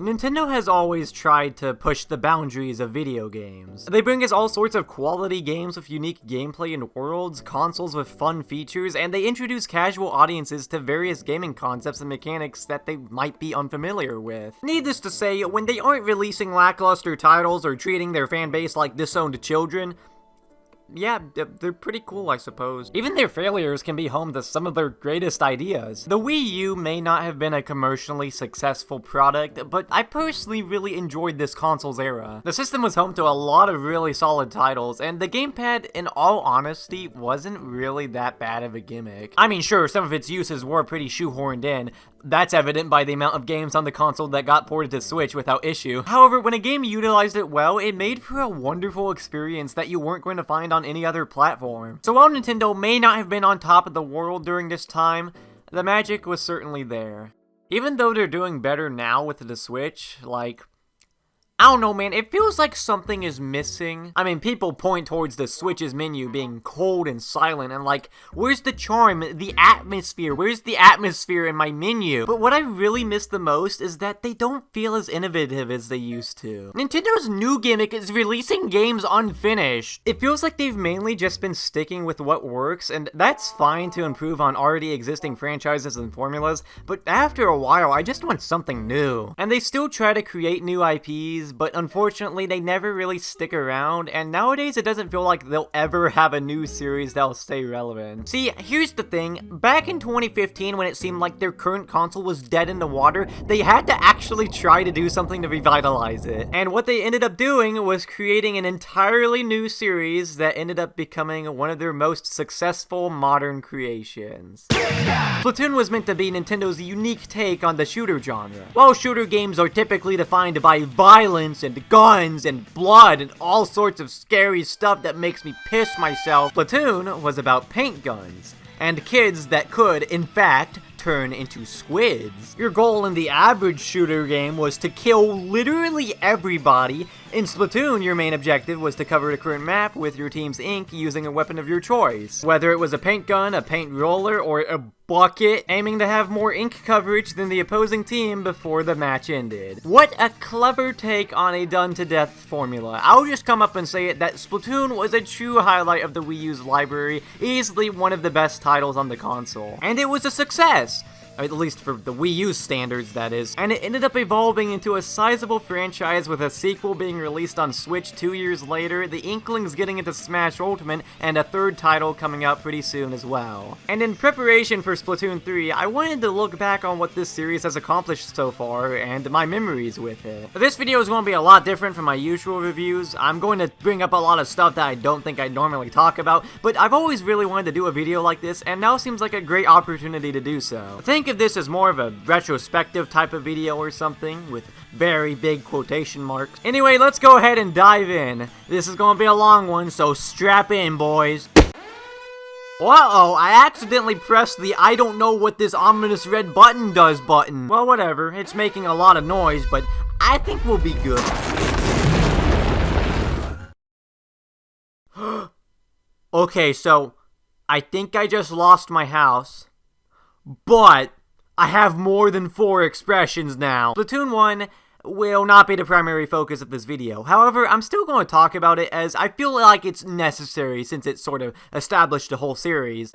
Nintendo has always tried to push the boundaries of video games. They bring us all sorts of quality games with unique gameplay and worlds, consoles with fun features, and they introduce casual audiences to various gaming concepts and mechanics that they might be unfamiliar with. Needless to say, when they aren't releasing lackluster titles or treating their fanbase like disowned children, yeah, they're pretty cool, I suppose. Even their failures can be home to some of their greatest ideas. The Wii U may not have been a commercially successful product, but I personally really enjoyed this console's era. The system was home to a lot of really solid titles, and the gamepad, in all honesty, wasn't really that bad of a gimmick. I mean, sure, some of its uses were pretty shoehorned in. That's evident by the amount of games on the console that got ported to Switch without issue. However, when a game utilized it well, it made for a wonderful experience that you weren't going to find on any other platform. So while Nintendo may not have been on top of the world during this time, the magic was certainly there. Even though they're doing better now with the Switch, like, I don't know, man, it feels like something is missing. I mean, people point towards the Switch's menu being cold and silent, and like, where's the charm, the atmosphere? Where's the atmosphere in my menu? But what I really miss the most is that they don't feel as innovative as they used to. Nintendo's new gimmick is releasing games unfinished. It feels like they've mainly just been sticking with what works, and that's fine to improve on already existing franchises and formulas, but after a while, I just want something new. And they still try to create new IPs, but unfortunately they never really stick around, and nowadays it doesn't feel like they'll ever have a new series that'll stay relevant. See, here's the thing, back in 2015 when it seemed like their current console was dead in the water, they had to actually try to do something to revitalize it. And what they ended up doing was creating an entirely new series that ended up becoming one of their most successful modern creations. Splatoon was meant to be Nintendo's unique take on the shooter genre. While shooter games are typically defined by violence and guns and blood and all sorts of scary stuff that makes me piss myself, Splatoon was about paint guns and kids that could, in fact, turn into squids. Your goal in the average shooter game was to kill literally everybody. In Splatoon, your main objective was to cover the current map with your team's ink using a weapon of your choice. Whether it was a paint gun, a paint roller, or a bucket, aiming to have more ink coverage than the opposing team before the match ended. What a clever take on a done-to-death formula. I'll just come up and say it that Splatoon was a true highlight of the Wii U's library, easily one of the best titles on the console. And it was a success! At least for the Wii U standards, that is. And it ended up evolving into a sizable franchise with a sequel being released on Switch 2 years later, the Inklings getting into Smash Ultimate, and a third title coming out pretty soon as well. And in preparation for Splatoon 3, I wanted to look back on what this series has accomplished so far, and my memories with it. This video is going to be a lot different from my usual reviews. I'm going to bring up a lot of stuff that I don't think I'd normally talk about, but I've always really wanted to do a video like this, and now seems like a great opportunity to do so. Think of this as more of a retrospective type of video or something, with very big quotation marks. Anyway, let's go ahead and dive in. This is gonna be a long one, so strap in, boys. Uh-oh, I accidentally pressed the I don't know what this ominous red button does button. Well, whatever, it's making a lot of noise, but I think we'll be good. Okay, so I think I just lost my house, but I have more than 4 expressions now. Splatoon 1 will not be the primary focus of this video. However, I'm still going to talk about it as I feel like it's necessary since it sort of established the whole series.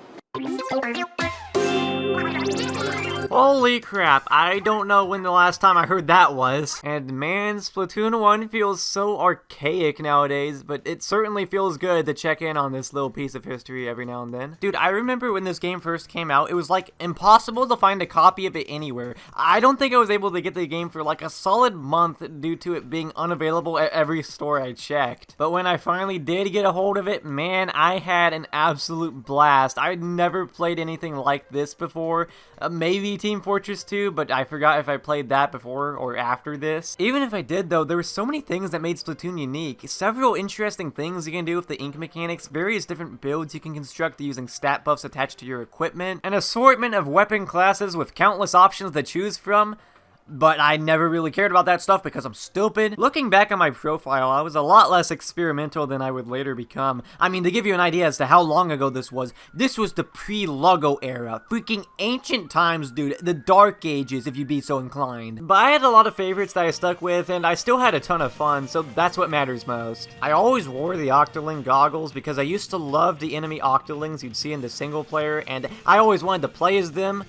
Holy crap, I don't know when the last time I heard that was. And man, Splatoon 1 feels so archaic nowadays, but it certainly feels good to check in on this little piece of history every now and then. Dude, I remember when this game first came out, it was like impossible to find a copy of it anywhere. I don't think I was able to get the game for like a solid month due to it being unavailable at every store I checked. But when I finally did get a hold of it, man, I had an absolute blast. I'd never played anything like this before. Maybe Team Fortress 2, but I forgot if I played that before or after this. Even if I did though, there were so many things that made Splatoon unique. Several interesting things you can do with the ink mechanics, various different builds you can construct using stat buffs attached to your equipment, an assortment of weapon classes with countless options to choose from. but I never really cared about that stuff because I'm stupid. Looking back on my profile, I was a lot less experimental than I would later become. I mean, to give you an idea as to how long ago this was the pre-Luggo era. Freaking ancient times, dude. The Dark Ages, if you'd be so inclined. But I had a lot of favorites that I stuck with, and I still had a ton of fun, so that's what matters most. I always wore the Octoling goggles because I used to love the enemy Octolings you'd see in the single player, and I always wanted to play as them.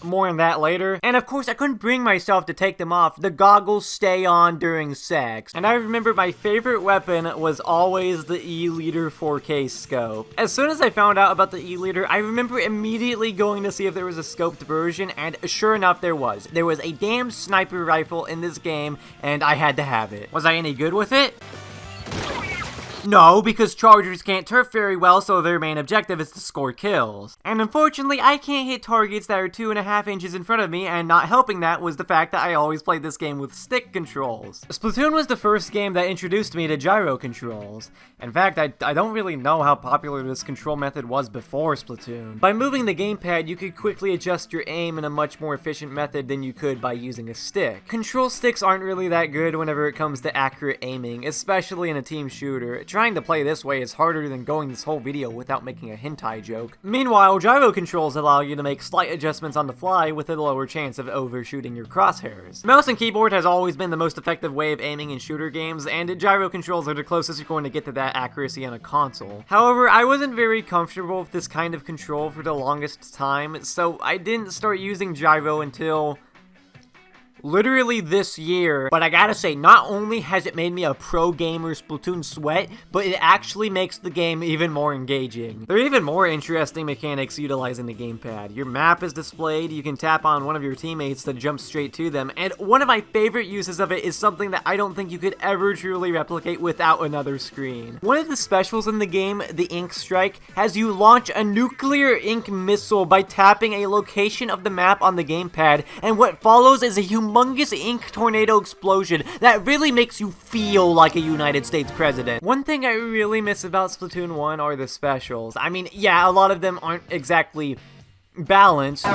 More on that later. And of course, I couldn't bring myself to take them off. The goggles stay on during sex. And I remember my favorite weapon was always the E-liter 4K scope. As soon as I found out about the E-liter, I remember immediately going to see if there was a scoped version, and sure enough, there was. There was a damn sniper rifle in this game, and I had to have it. Was I any good with it? No, because Chargers can't turf very well, so their main objective is to score kills. And unfortunately, I can't hit targets that are 2.5 inches in front of me, and not helping that was the fact that I always played this game with stick controls. Splatoon was the first game that introduced me to gyro controls. In fact, I don't really know how popular this control method was before Splatoon. By moving the gamepad, you could quickly adjust your aim in a much more efficient method than you could by using a stick. Control sticks aren't really that good whenever it comes to accurate aiming, especially in a team shooter. Trying to play this way is harder than going this whole video without making a hentai joke. Meanwhile, gyro controls allow you to make slight adjustments on the fly with a lower chance of overshooting your crosshairs. Mouse and keyboard has always been the most effective way of aiming in shooter games, and gyro controls are the closest you're going to get to that accuracy on a console. However, I wasn't very comfortable with this kind of control for the longest time, so I didn't start using gyro until literally this year. But I gotta say, not only has it made me a pro gamer Splatoon sweat, but it actually makes the game even more engaging. There are even more interesting mechanics utilizing the gamepad. Your map is displayed, you can tap on one of your teammates to jump straight to them, and one of my favorite uses of it is something that I don't think you could ever truly replicate without another screen. One of the specials in the game, the Ink Strike, has you launch a nuclear ink missile by tapping a location of the map on the gamepad, and what follows is a humongous ink tornado explosion that really makes you feel like a United States president. One thing I really miss about Splatoon 1 are the specials. I mean, yeah, a lot of them aren't exactly balanced,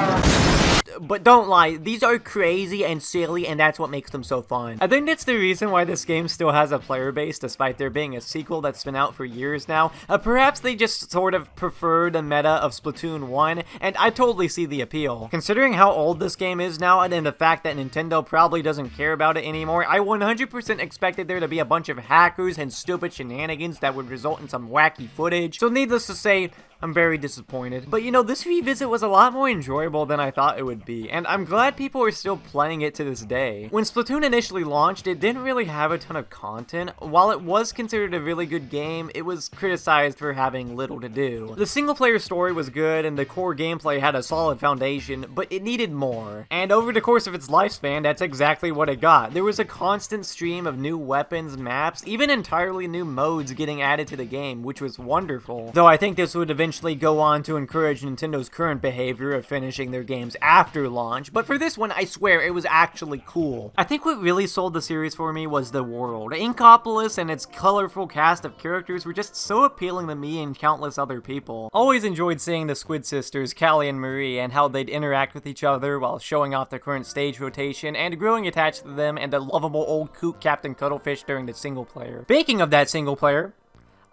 but don't lie, these are crazy and silly, and that's what makes them so fun. I think that's the reason why this game still has a player base, despite there being a sequel that's been out for years now. Perhaps they just sort of prefer the meta of Splatoon 1, and I totally see the appeal. Considering how old this game is now, and the fact that Nintendo probably doesn't care about it anymore, I 100% expected there to be a bunch of hackers and stupid shenanigans that would result in some wacky footage. So needless to say, I'm very disappointed. But you know, this revisit was a lot more enjoyable than I thought it would be, and I'm glad people are still playing it to this day. When Splatoon initially launched, it didn't really have a ton of content. While it was considered a really good game, it was criticized for having little to do. The single player story was good, and the core gameplay had a solid foundation, but it needed more. And over the course of its lifespan, that's exactly what it got. There was a constant stream of new weapons, maps, even entirely new modes getting added to the game, which was wonderful. Though I think this would eventually go on to encourage Nintendo's current behavior of finishing their games after launch, but for this one, I swear, it was actually cool. I think what really sold the series for me was the world. Inkopolis and its colorful cast of characters were just so appealing to me and countless other people. Always enjoyed seeing the Squid Sisters, Callie and Marie, and how they'd interact with each other while showing off their current stage rotation, and growing attached to them and the lovable old kook Captain Cuttlefish during the single player. Speaking of that single player,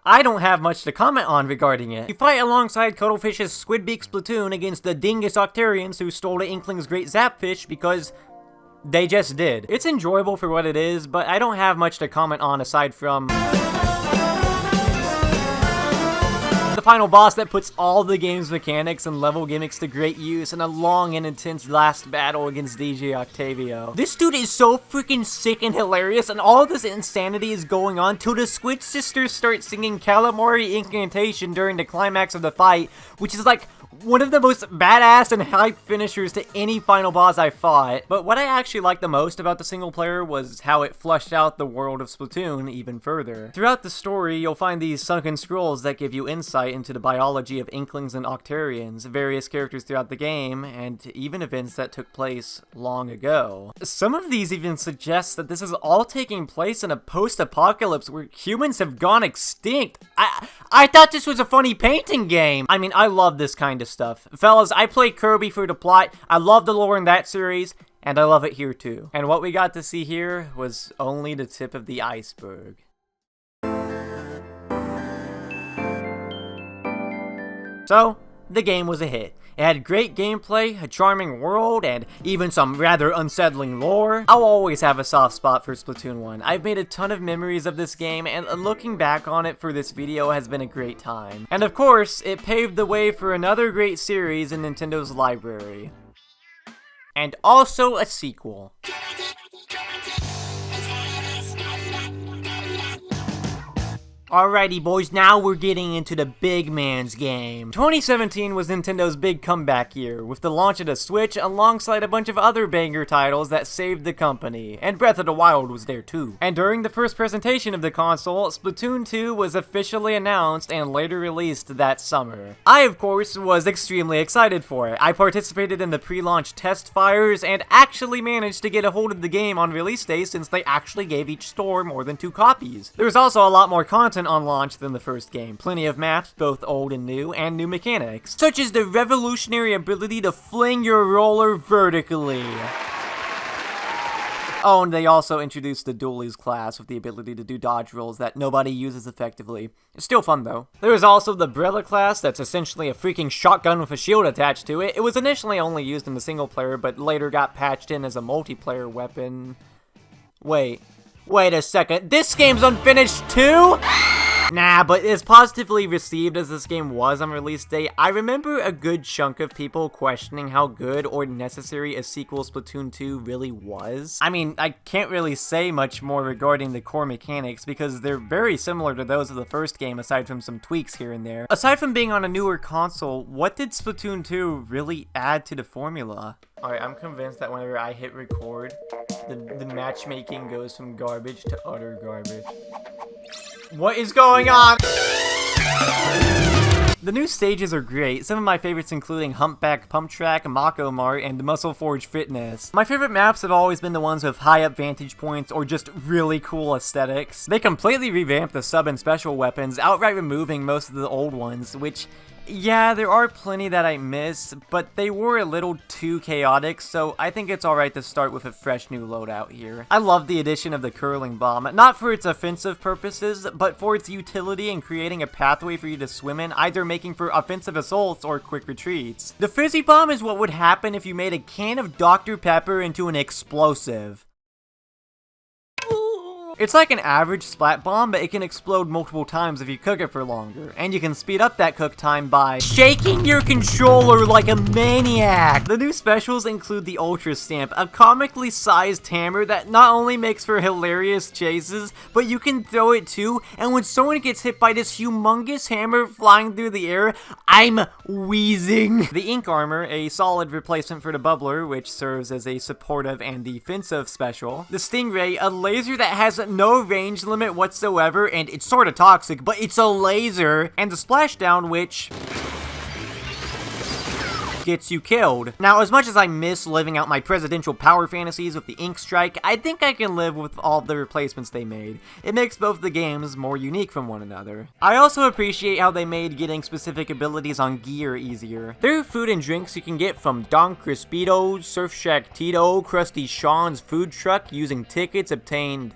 I don't have much to comment on regarding it. You fight alongside Cuttlefish's Squidbeak Splatoon against the dingus Octarians who stole the Inkling's Great Zapfish because they just did. It's enjoyable for what it is, but I don't have much to comment on aside from the final boss that puts all the game's mechanics and level gimmicks to great use in a long and intense last battle against DJ Octavio. This dude is so freaking sick and hilarious, and all this insanity is going on till the Squid Sisters start singing Calamari Incantation during the climax of the fight, which is like one of the most badass and hype finishers to any final boss I fought. But what I actually liked the most about the single player was how it fleshed out the world of Splatoon even further. Throughout the story, you'll find these sunken scrolls that give you insight into the biology of Inklings and Octarians, various characters throughout the game, and even events that took place long ago. Some of these even suggest that this is all taking place in a post-apocalypse where humans have gone extinct. I thought this was a funny painting game! I mean, I love this kind of stuff. Fellas, I play Kirby for the plot, I love the lore in that series, And I love it here too. And what we got to see here was only the tip of the iceberg. So, the game was a hit. It had great gameplay, a charming world, and even some rather unsettling lore. I'll always have a soft spot for Splatoon 1. I've made a ton of memories of this game, and looking back on it for this video has been a great time. And of course, it paved the way for another great series in Nintendo's library. And also a sequel. Alrighty boys, now we're getting into the big man's game. 2017 was Nintendo's big comeback year, with the launch of the Switch alongside a bunch of other banger titles that saved the company, and Breath of the Wild was there too. And during the first presentation of the console, Splatoon 2 was officially announced and later released that summer. I, of course, was extremely excited for it. I participated in the pre-launch test fires and actually managed to get a hold of the game on release day since they actually gave each store more than 2 copies. There was also a lot more content on launch than the first game. Plenty of maps, both old and new mechanics, such as the revolutionary ability to fling your roller vertically. Oh, and they also introduced the Dualies class with the ability to do dodge rolls that nobody uses effectively. It's still fun though. There was also the Brella class that's essentially a freaking shotgun with a shield attached to it. It was initially only used in the single player, but later got patched in as a multiplayer weapon. Wait a second, this game's unfinished too? Nah, but as positively received as this game was on release day, I remember a good chunk of people questioning how good or necessary a sequel Splatoon 2 really was. I mean, I can't really say much more regarding the core mechanics because they're very similar to those of the first game aside from some tweaks here and there. Aside from being on a newer console, what did Splatoon 2 really add to the formula? Alright, I'm convinced that whenever I hit record, the matchmaking goes from garbage to utter garbage. What is going on? The new stages are great, some of my favorites including Humpback Pump Track, Mako Mart, and Muscle Forge Fitness. My favorite maps have always been the ones with high up vantage points or just really cool aesthetics. They completely revamped the sub and special weapons, outright removing most of the old ones, which, yeah, there are plenty that I miss, but they were a little too chaotic, so I think it's alright to start with a fresh new loadout here. I love the addition of the curling bomb, not for its offensive purposes, but for its utility in creating a pathway for you to swim in, either making for offensive assaults or quick retreats. The fizzy bomb is what would happen if you made a can of Dr. Pepper into an explosive. It's like an average splat bomb, but it can explode multiple times if you cook it for longer, and you can speed up that cook time by shaking your controller like a maniac! The new specials include the Ultra Stamp, a comically sized hammer that not only makes for hilarious chases, but you can throw it too, and when someone gets hit by this humongous hammer flying through the air, I'm wheezing! The Ink Armor, a solid replacement for the Bubbler, which serves as a supportive and defensive special. The Stingray, a laser that has no range limit whatsoever, and it's sorta toxic, but it's a laser. And the Splashdown, which gets you killed. Now, as much as I miss living out my presidential power fantasies with the Ink Strike, I think I can live with all the replacements they made. It makes both the games more unique from one another. I also appreciate how they made getting specific abilities on gear easier. There are food and drinks you can get from Don Crispito's, Surf Shack Tito, Krusty Sean's food truck using tickets obtained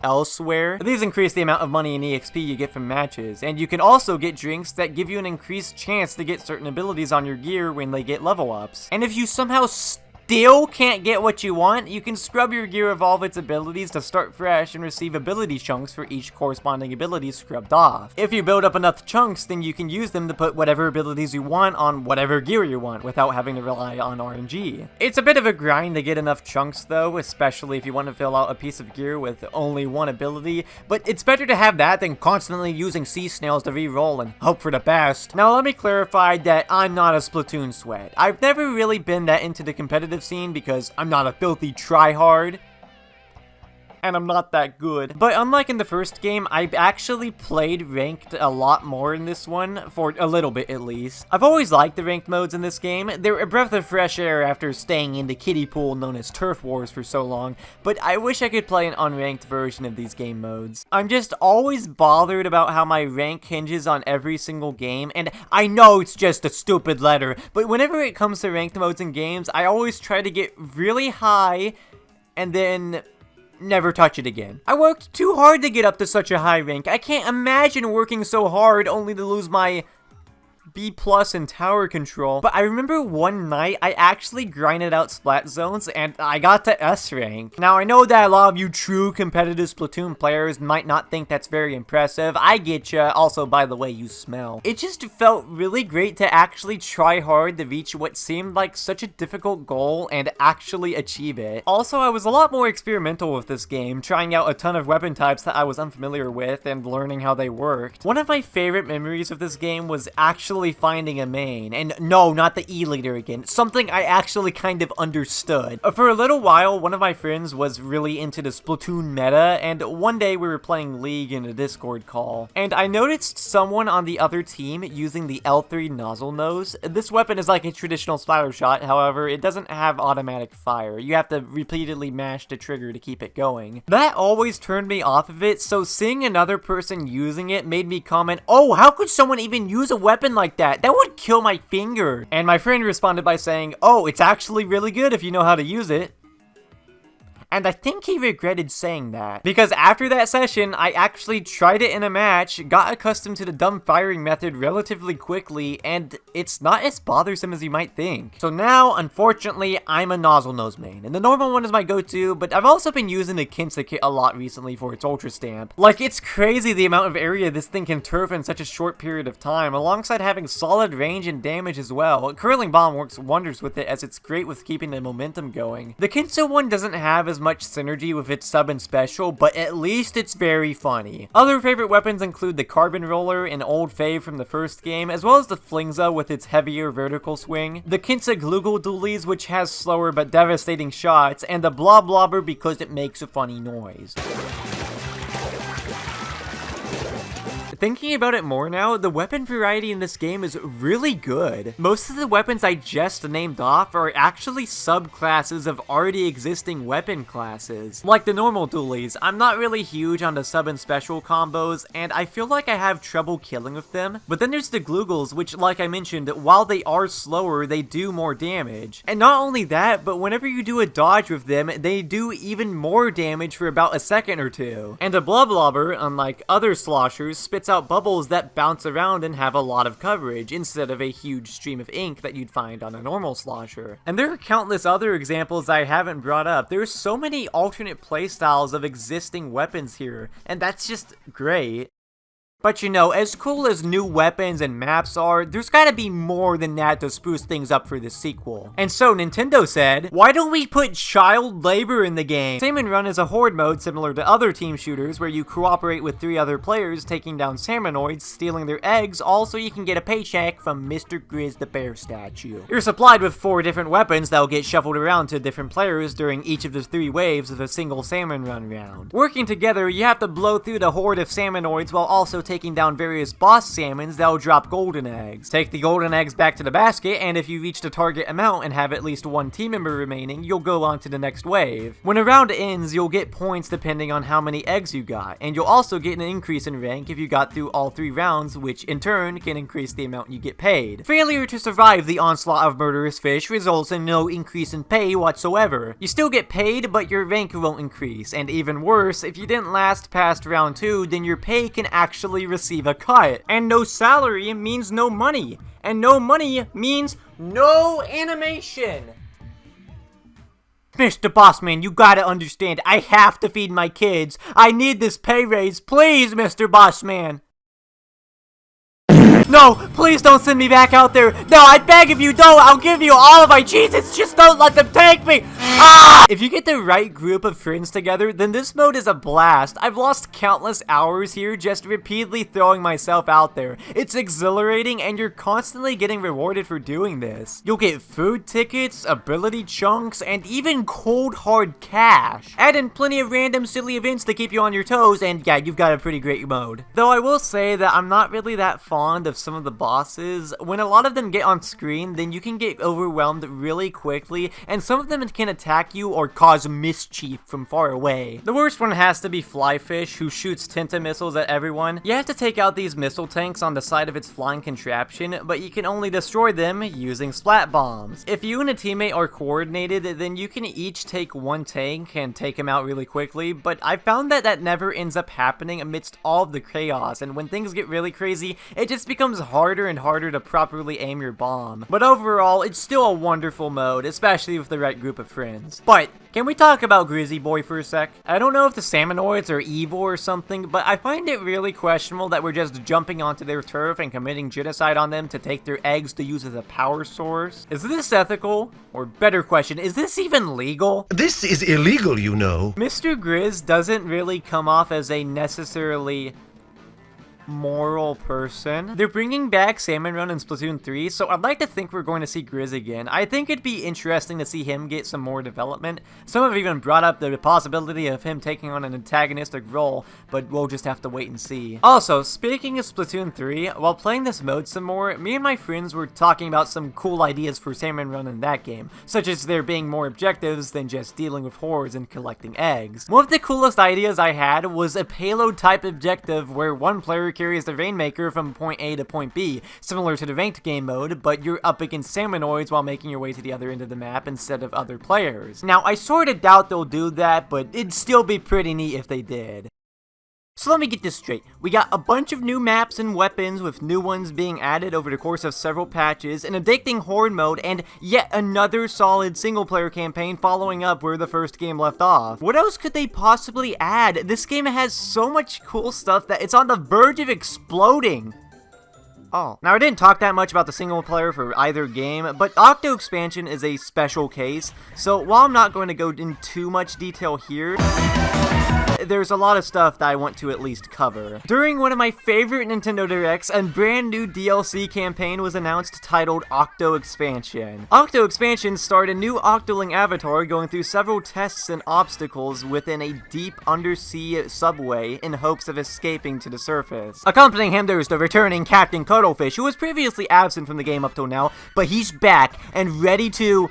elsewhere. These increase the amount of money and EXP you get from matches, and you can also get drinks that give you an increased chance to get certain abilities on your gear when they get level ups. And if you somehow still can't get what you want, you can scrub your gear of all of its abilities to start fresh and receive ability chunks for each corresponding ability scrubbed off. If you build up enough chunks, then you can use them to put whatever abilities you want on whatever gear you want without having to rely on RNG. It's a bit of a grind to get enough chunks though, especially if you want to fill out a piece of gear with only one ability, but it's better to have that than constantly using sea snails to re-roll and hope for the best. Now let me clarify that I'm not a Splatoon sweat. I've never really been that into the competitive scene because I'm not a filthy tryhard. and I'm not that good. But unlike in the first game, I actually played ranked a lot more in this one, for a little bit at least. I've always liked the ranked modes in this game. They're a breath of fresh air after staying in the kiddie pool known as Turf Wars for so long, but I wish I could play an unranked version of these game modes. I'm just always bothered about how my rank hinges on every single game, and I know it's just a stupid letter, but whenever it comes to ranked modes in games, I always try to get really high, and then never touch it again. I worked too hard to get up to such a high rank. I can't imagine working so hard only to lose my B+ in tower control. But I remember one night I actually grinded out Splat Zones and I got to S rank. Now I know that a lot of you true competitive Splatoon players might not think that's very impressive. I get ya. Also, by the way, you smell. It just felt really great to actually try hard to reach what seemed like such a difficult goal and actually achieve it. Also, I was a lot more experimental with this game, trying out a ton of weapon types that I was unfamiliar with and learning how they worked. One of my favorite memories of this game was actually finding a main, and no, not the E-leader again, something I actually kind of understood. For a little while, one of my friends was really into the Splatoon meta, and one day we were playing League in a Discord call, and I noticed someone on the other team using the L3 nozzle nose. This weapon is like a traditional splatter shot, however, it doesn't have automatic fire. You have to repeatedly mash the trigger to keep it going. That always turned me off of it, so seeing another person using it made me comment, "Oh, how could someone even use a weapon like that? That would kill my finger." And my friend responded by saying, "Oh, it's actually really good if you know how to use it." And I think he regretted saying that, because after that session, I actually tried it in a match, got accustomed to the dumb firing method relatively quickly, and it's not as bothersome as you might think. So now, unfortunately, I'm a nozzle nose main, and the normal one is my go-to, but I've also been using the Kinsa kit a lot recently for its ultra stamp. Like, it's crazy the amount of area this thing can turf in such a short period of time, alongside having solid range and damage as well. Curling Bomb works wonders with it, as it's great with keeping the momentum going. The Kinsa one doesn't have as much synergy with its sub and special, but at least it's very funny. Other favorite weapons include the Carbon Roller, an old fave from the first game, as well as the Flingza with its heavier vertical swing, the Kinsa Gluggle Dualies, which has slower but devastating shots, and the Blob Blobber because it makes a funny noise. Thinking about it more now, the weapon variety in this game is really good. Most of the weapons I just named off are actually subclasses of already existing weapon classes. Like the normal dualies, I'm not really huge on the sub and special combos, and I feel like I have trouble killing with them. But then there's the Glugles, which, like I mentioned, while they are slower, they do more damage. And not only that, but whenever you do a dodge with them, they do even more damage for about a second or two. And the Blob Blobber, unlike other sloshers, spits out bubbles that bounce around and have a lot of coverage, instead of a huge stream of ink that you'd find on a normal slosher. And there are countless other examples I haven't brought up. There's so many alternate playstyles of existing weapons here, and that's just great. But you know, as cool as new weapons and maps are, there's gotta be more than that to spruce things up for the sequel. And so Nintendo said, why don't we put child labor in the game? Salmon Run is a horde mode similar to other team shooters where you cooperate with 3 other players taking down salmonoids, stealing their eggs, all so you can get a paycheck from Mr. Grizz the bear statue. You're supplied with 4 different weapons that will get shuffled around to different players during each of the 3 waves of a single Salmon Run round. Working together, you have to blow through the horde of salmonoids while also taking down various boss salmons that will drop golden eggs. Take the golden eggs back to the basket, and if you reach the target amount and have at least 1 team member remaining, you'll go on to the next wave. When a round ends, you'll get points depending on how many eggs you got, and you'll also get an increase in rank if you got through all 3 rounds, which in turn can increase the amount you get paid. Failure to survive the onslaught of murderous fish results in no increase in pay whatsoever. You still get paid, but your rank won't increase, and even worse, if you didn't last past round 2, then your pay can actually receive a cut. And no salary means no money. And no money means no animation. Mr. Bossman, you gotta understand, I have to feed my kids. I need this pay raise. Please, Mr. Bossman. No, please don't send me back out there. No, I beg of you, don't. I'll give you all of my cheese-its. Just don't let them take me. Ah! If you get the right group of friends together, then this mode is a blast. I've lost countless hours here just repeatedly throwing myself out there. It's exhilarating, and you're constantly getting rewarded for doing this. You'll get food tickets, ability chunks, and even cold hard cash. Add in plenty of random silly events to keep you on your toes, and yeah, you've got a pretty great mode. Though I will say that I'm not really that fond of some of the bosses. When a lot of them get on screen, then you can get overwhelmed really quickly, and some of them can attack you or cause mischief from far away. The worst one has to be Flyfish, who shoots Tenta missiles at everyone. You have to take out these missile tanks on the side of its flying contraption, but you can only destroy them using splat bombs. If you and a teammate are coordinated, then you can each take one tank and take him out really quickly, but I found that that never ends up happening amidst all of the chaos, and when things get really crazy, it just becomes harder and harder to properly aim your bomb. But overall, it's still a wonderful mode, especially with the right group of friends. But can we talk about Grizzly Boy for a sec? I don't know if the Salmonoids are evil or something, but I find it really questionable that we're just jumping onto their turf and committing genocide on them to take their eggs to use as a power source. Is this ethical? Or better question, is this even legal? This is illegal, you know. Mr. Grizz doesn't really come off as a necessarily moral person. They're bringing back Salmon Run in Splatoon 3, so I'd like to think we're going to see Grizz again. I think it'd be interesting to see him get some more development. Some have even brought up the possibility of him taking on an antagonistic role, but we'll just have to wait and see. Also, speaking of Splatoon 3, while playing this mode some more, me and my friends were talking about some cool ideas for Salmon Run in that game, such as there being more objectives than just dealing with hordes and collecting eggs. One of the coolest ideas I had was a payload type objective where one player carries the Rainmaker from point A to point B, similar to the ranked game mode, but you're up against Salmonoids while making your way to the other end of the map instead of other players. Now, I sorta doubt they'll do that, but it'd still be pretty neat if they did. So let me get this straight. We got a bunch of new maps and weapons, with new ones being added over the course of several patches, an addicting horde mode, and yet another solid single-player campaign following up where the first game left off. What else could they possibly add? This game has so much cool stuff that it's on the verge of exploding. Oh. Now, I didn't talk that much about the single player for either game, but Octo Expansion is a special case, so while I'm not going to go in too much detail here, there's a lot of stuff that I want to at least cover. During one of my favorite Nintendo Directs, a brand new DLC campaign was announced titled Octo Expansion. Octo Expansion starred a new Octoling avatar going through several tests and obstacles within a deep undersea subway in hopes of escaping to the surface. Accompanying him, there's the returning Captain Cuttlefish, who was previously absent from the game up till now, but he's back and ready to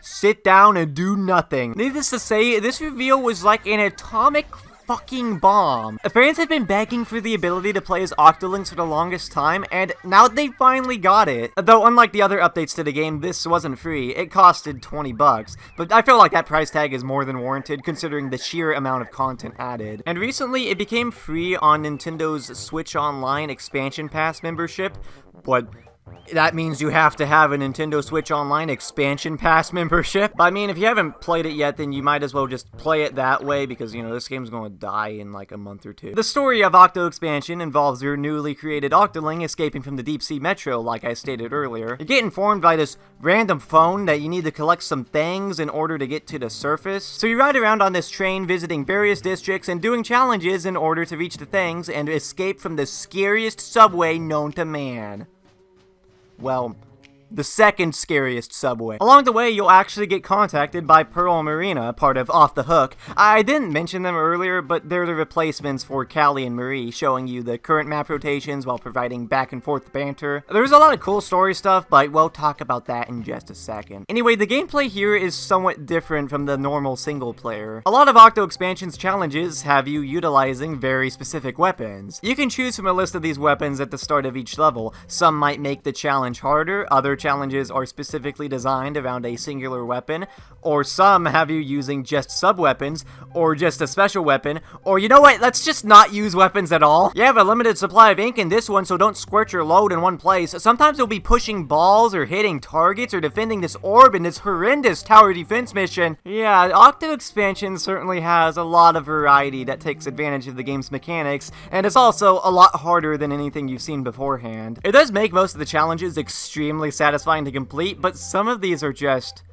sit down and do nothing. Needless to say, this reveal was like an atomic fucking bomb. Fans have been begging for the ability to play as Octolings for the longest time, and now they finally got it. Though unlike the other updates to the game, this wasn't free. It costed $20, but I feel like that price tag is more than warranted considering the sheer amount of content added. And recently, it became free on Nintendo's Switch Online Expansion Pass membership, but that means you have to have a Nintendo Switch Online Expansion Pass membership. I mean, if you haven't played it yet, then you might as well just play it that way because, you know, this game's going to die in like a month or two. The story of Octo Expansion involves your newly created Octoling escaping from the deep sea metro, like I stated earlier. You get informed by this random phone that you need to collect some things in order to get to the surface. So you ride around on this train visiting various districts and doing challenges in order to reach the things and escape from the scariest subway known to man. Well, the second scariest subway. Along the way, you'll actually get contacted by Pearl and Marina, part of Off the Hook. I didn't mention them earlier, but they're the replacements for Callie and Marie, showing you the current map rotations while providing back and forth banter. There's a lot of cool story stuff, but we'll talk about that in just a second. Anyway, the gameplay here is somewhat different from the normal single player. A lot of Octo Expansion's challenges have you utilizing very specific weapons. You can choose from a list of these weapons at the start of each level. Some might make the challenge harder, other challenges are specifically designed around a singular weapon, or some have you using just sub-weapons, or just a special weapon, or you know what, let's just not use weapons at all. You have a limited supply of ink in this one, so don't squirt your load in one place. Sometimes you'll be pushing balls, or hitting targets, or defending this orb in this horrendous tower defense mission. Yeah, Octo Expansion certainly has a lot of variety that takes advantage of the game's mechanics, and it's also a lot harder than anything you've seen beforehand. It does make most of the challenges extremely satisfying to complete, but some of these are just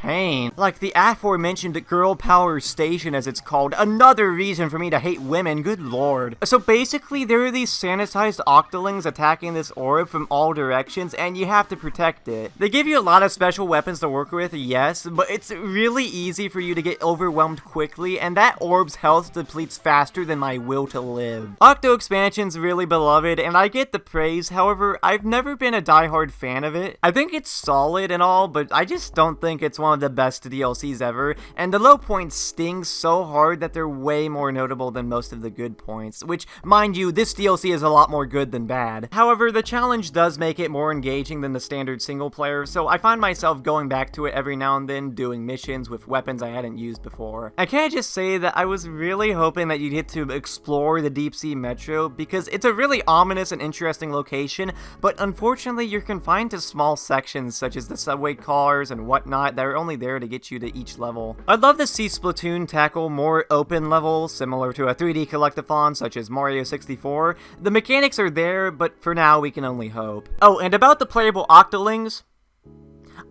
pain. Like the aforementioned Girl Power Station, as it's called. Another reason for me to hate women, good lord. So basically, there are these sanitized octolings attacking this orb from all directions, and you have to protect it. They give you a lot of special weapons to work with, yes, but it's really easy for you to get overwhelmed quickly, and that orb's health depletes faster than my will to live. Octo Expansion's really beloved, and I get the praise, however, I've never been a diehard fan of it. I think it's solid and all, but I just don't think it's one of the best DLCs ever, and the low points sting so hard that they're way more notable than most of the good points, which, mind you, this DLC is a lot more good than bad. However, the challenge does make it more engaging than the standard single player, so I find myself going back to it every now and then, doing missions with weapons I hadn't used before. I can't just say that I was really hoping that you'd get to explore the deep sea metro, because it's a really ominous and interesting location, but unfortunately you're confined to small sections such as the subway cars and whatnot that are only there to get you to each level. I'd love to see Splatoon tackle more open levels, similar to a 3D collectathon such as Mario 64. The mechanics are there, but for now we can only hope. Oh, and about the playable octolings,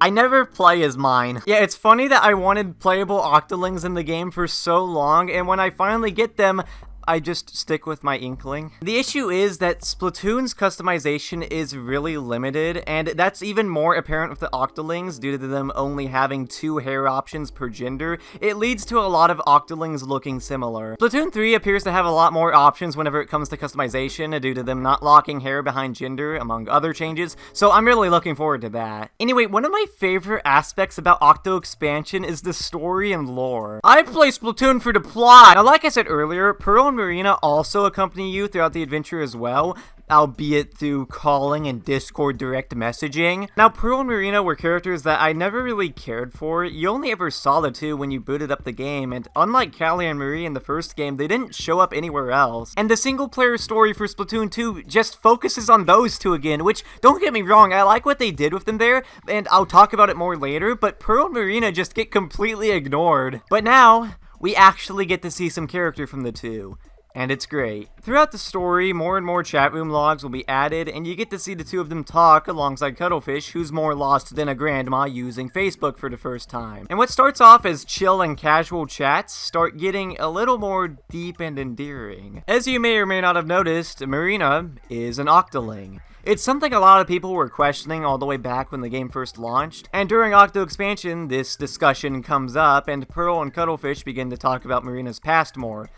I never play as mine. Yeah, it's funny that I wanted playable octolings in the game for so long, and when I finally get them, I just stick with my inkling. The issue is that Splatoon's customization is really limited, and that's even more apparent with the Octolings due to them only having 2 hair options per gender. It leads to a lot of Octolings looking similar. Splatoon 3 appears to have a lot more options whenever it comes to customization due to them not locking hair behind gender, among other changes, so I'm really looking forward to that. Anyway, one of my favorite aspects about Octo Expansion is the story and lore. I play Splatoon for the plot! Now, like I said earlier, Pearl and Marina also accompany you throughout the adventure as well, albeit through calling and Discord direct messaging. Now, Pearl and Marina were characters that I never really cared for. You only ever saw the two when you booted up the game, and unlike Callie and Marie in the first game, they didn't show up anywhere else. And the single-player story for Splatoon 2 just focuses on those two again, which, don't get me wrong, I like what they did with them there, and I'll talk about it more later, but Pearl and Marina just get completely ignored. But now, we actually get to see some character from the two. And it's great. Throughout the story, more and more chat room logs will be added, and you get to see the two of them talk alongside Cuttlefish, who's more lost than a grandma using Facebook for the first time. And what starts off as chill and casual chats start getting a little more deep and endearing. As you may or may not have noticed, Marina is an Octoling. It's something a lot of people were questioning all the way back when the game first launched, and during Octo Expansion, this discussion comes up, and Pearl and Cuttlefish begin to talk about Marina's past more.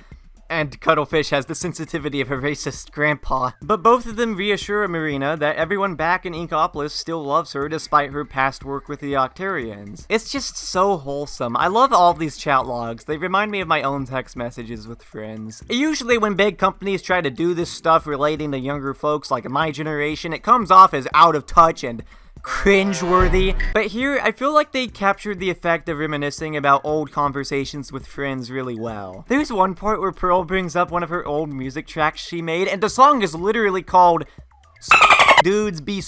And Cuttlefish has the sensitivity of a racist grandpa. But both of them reassure Marina that everyone back in Inkopolis still loves her despite her past work with the Octarians. It's just so wholesome. I love all of these chat logs. They remind me of my own text messages with friends. Usually when big companies try to do this stuff relating to younger folks like my generation, it comes off as out of touch and cringeworthy. But here, I feel like they captured the effect of reminiscing about old conversations with friends really well. There's one part where Pearl brings up one of her old music tracks she made, and the song is literally called Dudes Be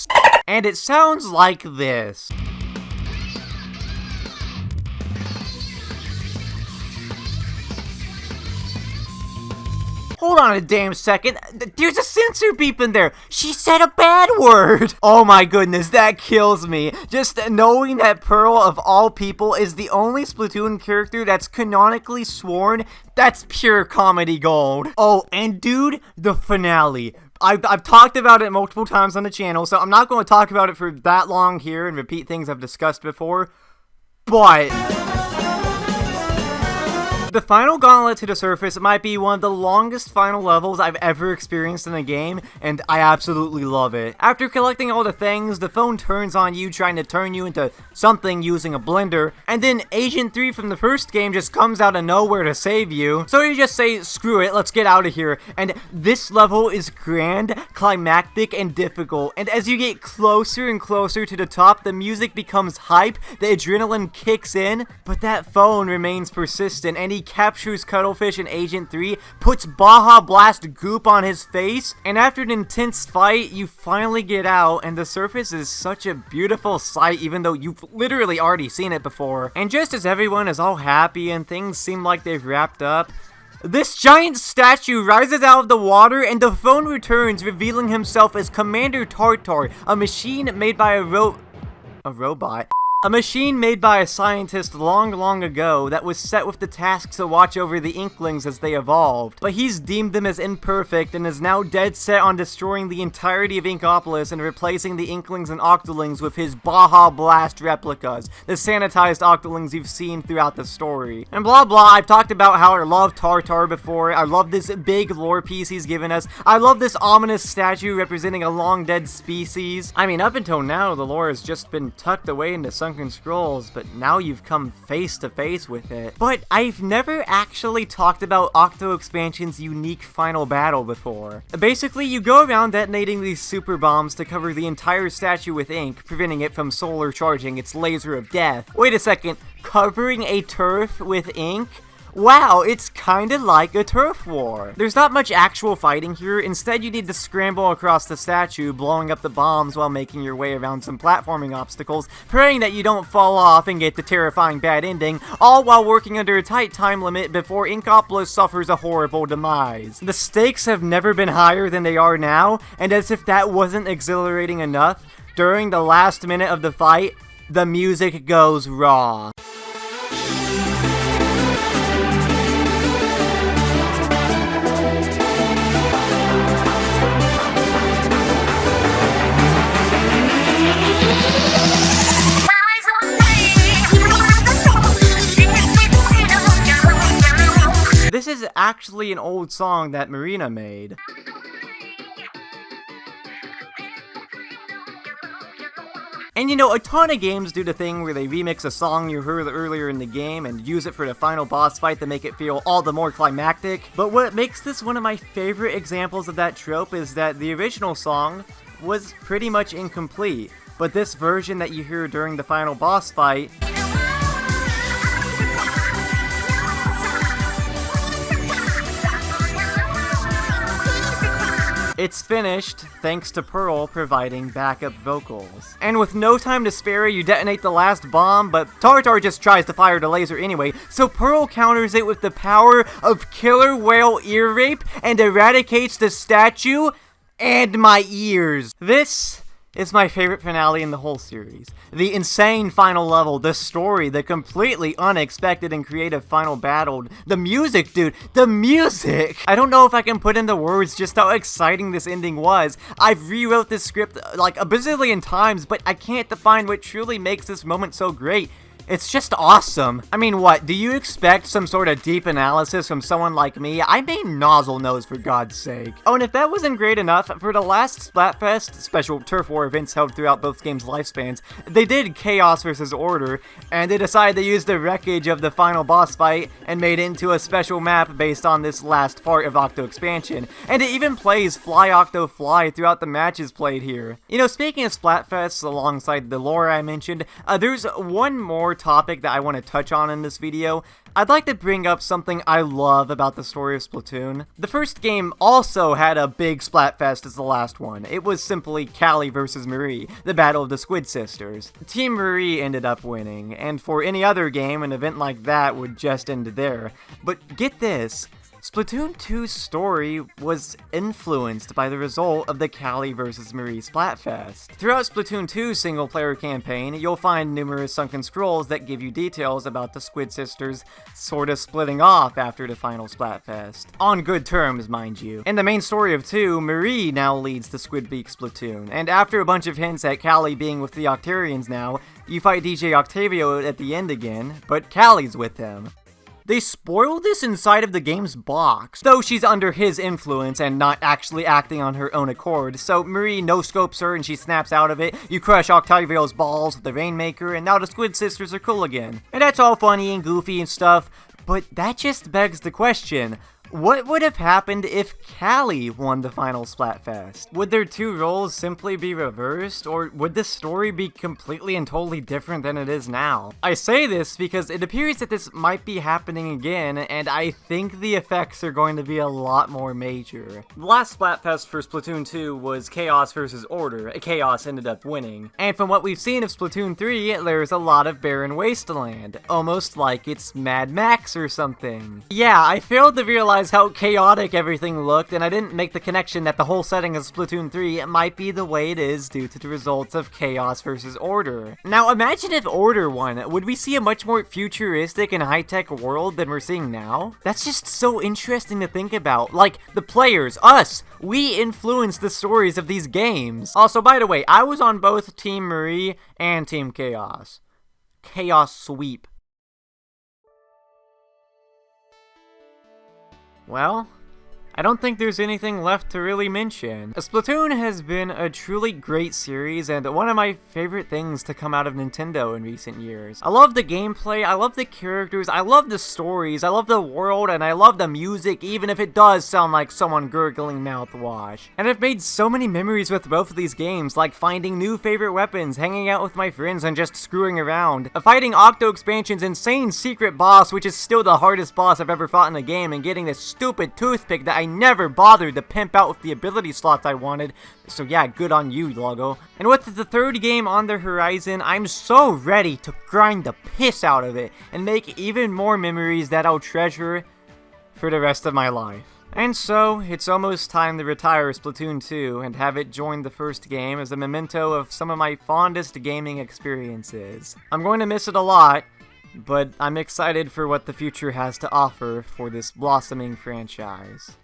and it sounds like this. Hold on a damn second, there's a censor beep in there. She said a bad word. Oh my goodness, that kills me. Just knowing that Pearl, of all people, is the only Splatoon character that's canonically sworn, that's pure comedy gold. Oh, and dude, the finale. I've talked about it multiple times on the channel, so I'm not going to talk about it for that long here and repeat things I've discussed before, but The final gauntlet to the surface might be one of the longest final levels I've ever experienced in a game, and I absolutely love it. After collecting all the things, the phone turns on you trying to turn you into something using a blender, and then Agent 3 from the first game just comes out of nowhere to save you. So you just say, screw it, let's get out of here. And this level is grand, climactic, and difficult, and as you get closer and closer to the top, the music becomes hype, the adrenaline kicks in, but that phone remains persistent, and he captures Cuttlefish in Agent 3, puts Baja Blast goop on his face, and after an intense fight, you finally get out, and the surface is such a beautiful sight even though you've literally already seen it before. And just as everyone is all happy and things seem like they've wrapped up, this giant statue rises out of the water and the phone returns, revealing himself as Commander Tartar, a machine made by a robot. A machine made by a scientist long ago that was set with the task to watch over the Inklings as they evolved. But he's deemed them as imperfect and is now dead set on destroying the entirety of Inkopolis and replacing the Inklings and Octolings with his Baja Blast replicas, the sanitized Octolings you've seen throughout the story. And blah blah, I've talked about how I love Tartar before, I love this big lore piece he's given us, I love this ominous statue representing a long dead species. I mean, up until now, the lore has just been tucked away into Sunken Scrolls, but now you've come face to face with it. But I've never actually talked about Octo Expansion's unique final battle before. Basically, you go around detonating these super bombs to cover the entire statue with ink, preventing it from solar charging its laser of death. Wait a second, covering a turf with ink? Wow, it's kinda like a turf war. There's not much actual fighting here, instead you need to scramble across the statue, blowing up the bombs while making your way around some platforming obstacles, praying that you don't fall off and get the terrifying bad ending, all while working under a tight time limit before Inkopolis suffers a horrible demise. The stakes have never been higher than they are now, and as if that wasn't exhilarating enough, during the last minute of the fight, the music goes raw. This is actually an old song that Marina made. And you know, a ton of games do the thing where they remix a song you heard earlier in the game and use it for the final boss fight to make it feel all the more climactic. But what makes this one of my favorite examples of that trope is that the original song was pretty much incomplete. But this version that you hear during the final boss fight, it's finished, thanks to Pearl providing backup vocals. And with no time to spare, you detonate the last bomb, but Tartar just tries to fire the laser anyway, so Pearl counters it with the power of Killer Whale Ear Rape and eradicates the statue and my ears. This is my favorite finale in the whole series. The insane final level, the story, the completely unexpected and creative final battle, the music, dude, the music! I don't know if I can put into words just how exciting this ending was. I've rewrote this script like a bazillion times, but I can't define what truly makes this moment so great. It's just awesome. I mean, what, do you expect some sort of deep analysis from someone like me? I made Nozzle Nose, for God's sake. Oh, and if that wasn't great enough, for the last Splatfest, special turf war events held throughout both games' lifespans, they did Chaos vs. Order, and they decided to use the wreckage of the final boss fight and made it into a special map based on this last part of Octo Expansion. And it even plays Fly Octo Fly throughout the matches played here. You know, speaking of Splatfests, alongside the lore I mentioned, there's one more topic that I want to touch on in this video. I'd like to bring up something I love about the story of Splatoon. The first game also had a big Splatfest as the last one. It was simply Callie versus Marie, the battle of the Squid Sisters. Team Marie ended up winning, and for any other game, an event like that would just end there. But get this, Splatoon 2's story was influenced by the result of the Callie vs. Marie Splatfest. Throughout Splatoon 2's single-player campaign, you'll find numerous sunken scrolls that give you details about the Squid Sisters sorta splitting off after the final Splatfest. On good terms, mind you. In the main story of 2, Marie now leads the Squidbeak Splatoon, and after a bunch of hints at Callie being with the Octarians now, you fight DJ Octavio at the end again, but Callie's with him. They spoiled this inside of the game's box, though she's under his influence and not actually acting on her own accord, so Marie no-scopes her and she snaps out of it. You crush Octavio's balls with the Rainmaker, and now the Squid Sisters are cool again. And that's all funny and goofy and stuff, but that just begs the question, what would have happened if Callie won the final Splatfest? Would their two roles simply be reversed, or would the story be completely and totally different than it is now? I say this because it appears that this might be happening again, and I think the effects are going to be a lot more major. The last Splatfest for Splatoon 2 was Chaos versus Order. Chaos ended up winning. And from what we've seen of Splatoon 3, there's a lot of barren wasteland, almost like it's Mad Max or something. Yeah, I failed to realize how chaotic everything looked, and I didn't make the connection that the whole setting of Splatoon 3 might be the way it is due to the results of Chaos versus Order. Now imagine if Order won, would we see a much more futuristic and high-tech world than we're seeing now? That's just so interesting to think about. Like, the players, us, we influence the stories of these games. Also, by the way, I was on both Team Marie and Team Chaos. Chaos sweep. Well, I don't think there's anything left to really mention. Splatoon has been a truly great series and one of my favorite things to come out of Nintendo in recent years. I love the gameplay, I love the characters, I love the stories, I love the world, and I love the music, even if it does sound like someone gurgling mouthwash. And I've made so many memories with both of these games, like finding new favorite weapons, hanging out with my friends, and just screwing around. Fighting Octo Expansion's insane secret boss, which is still the hardest boss I've ever fought in a game, and getting this stupid toothpick that I never bothered to pimp out with the ability slots I wanted, so yeah, good on you, Logo. And with the third game on the horizon, I'm so ready to grind the piss out of it, and make even more memories that I'll treasure for the rest of my life. And so, it's almost time to retire Splatoon 2 and have it join the first game as a memento of some of my fondest gaming experiences. I'm going to miss it a lot, but I'm excited for what the future has to offer for this blossoming franchise.